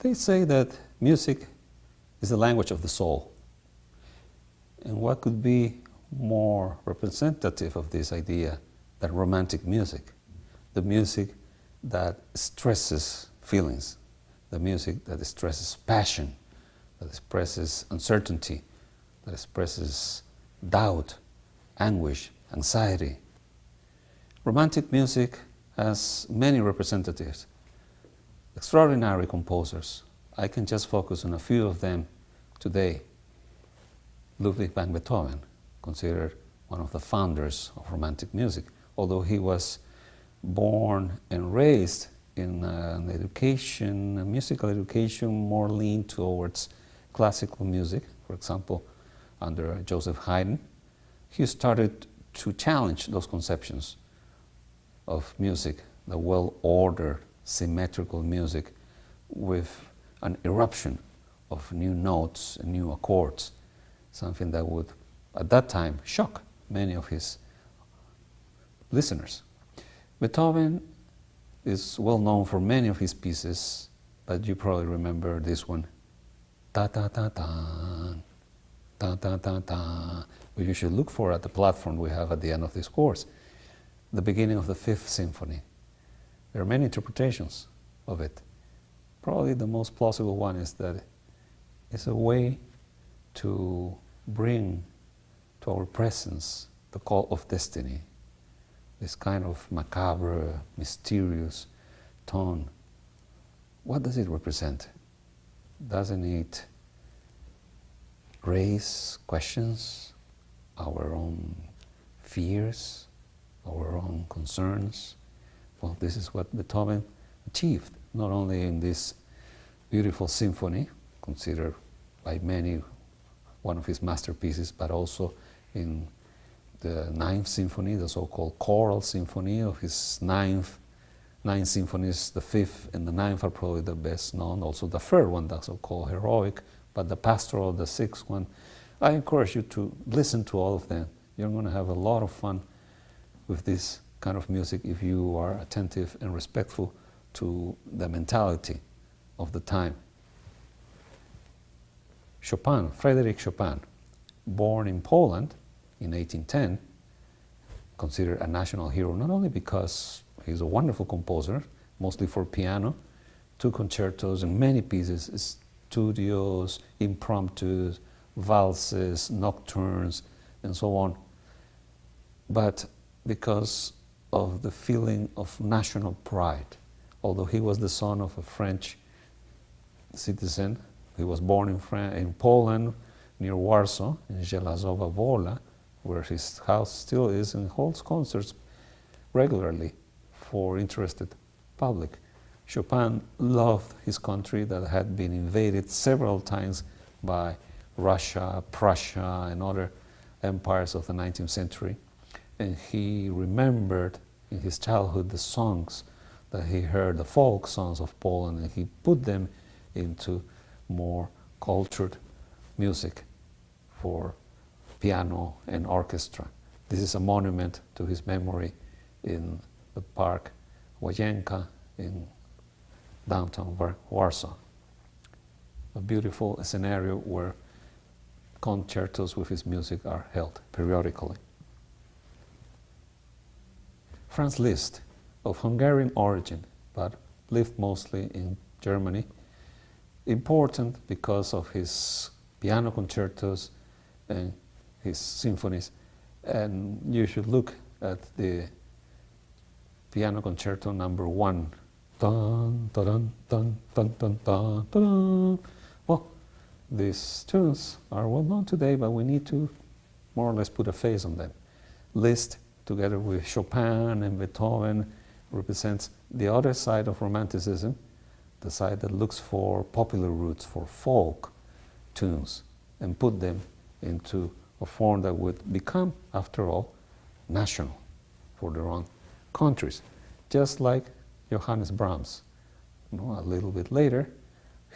They say that music is the language of the soul. And what could be more representative of this idea than romantic music? The music that stresses feelings, the music that stresses passion, that expresses uncertainty, that expresses doubt, anguish, anxiety. Romantic music has many representatives, extraordinary composers. I can just focus on a few of them today. Ludwig van Beethoven, considered one of the founders of romantic music, although he was born and raised in an education, a musical education more leaned towards classical music, for example, under Joseph Haydn. He started to challenge those conceptions of music, the well-ordered, symmetrical music with an eruption of new notes and new accords, something that would, at that time, shock many of his listeners. Beethoven is well known for many of his pieces, but you probably remember this one, ta-ta-ta-ta, ta-ta-ta-ta, which you should look for at the platform we have at the end of this course, the beginning of the Fifth Symphony. There are many interpretations of it. Probably the most plausible one is that it's a way to bring to our presence the call of destiny, this kind of macabre, mysterious tone. What does it represent? Doesn't it raise questions, our own fears, our own concerns? Well, this is what Beethoven achieved, not only in this beautiful symphony, considered by many one of his masterpieces, but also in the Ninth Symphony, the so-called choral symphony of his nine symphonies. The fifth and the ninth are probably the best known. Also the third one, the so-called heroic, but the pastoral, the sixth one. I encourage you to listen to all of them. You're going to have a lot of fun with this kind of music if you are attentive and respectful to the mentality of the time. Chopin, Frédéric Chopin, born in Poland in 1810, considered a national hero, not only because he's a wonderful composer, mostly for piano, 2 concertos and many pieces, studios, impromptus, valses, nocturnes, and so on, but because of the feeling of national pride. Although he was the son of a French citizen, he was born in Poland, near Warsaw, in Żelazowa Wola, where his house still is, and holds concerts regularly for interested public. Chopin loved his country that had been invaded several times by Russia, Prussia, and other empires of the 19th century. And he remembered in his childhood the songs that he heard, the folk songs of Poland, and he put them into more cultured music for piano and orchestra. This is a monument to his memory in the park Łazienka in downtown Warsaw. A beautiful scenario where concertos with his music are held periodically. Franz Liszt, of Hungarian origin, but lived mostly in Germany, important because of his piano concertos and his symphonies. And you should look at the piano concerto number 1. Dun, dun, dun, dun, dun, dun, dun. Well, these tunes are well known today, but we need to more or less put a face on them. Liszt, together with Chopin and Beethoven, represents the other side of Romanticism, the side that looks for popular roots, for folk tunes, and put them into a form that would become, after all, national for their own countries. Just like Johannes Brahms. A little bit later,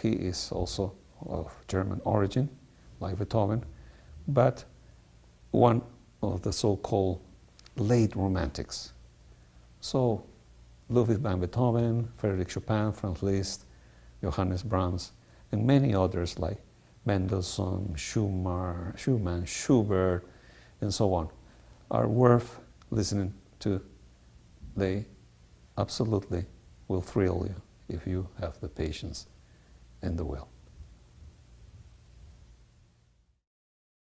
he is also of German origin, like Beethoven, but one of the so-called late Romantics. So Ludwig van Beethoven, Frédéric Chopin, Franz Liszt, Johannes Brahms, and many others like Mendelssohn, Schumann, Schubert, and so on, are worth listening to. They absolutely will thrill you if you have the patience and the will.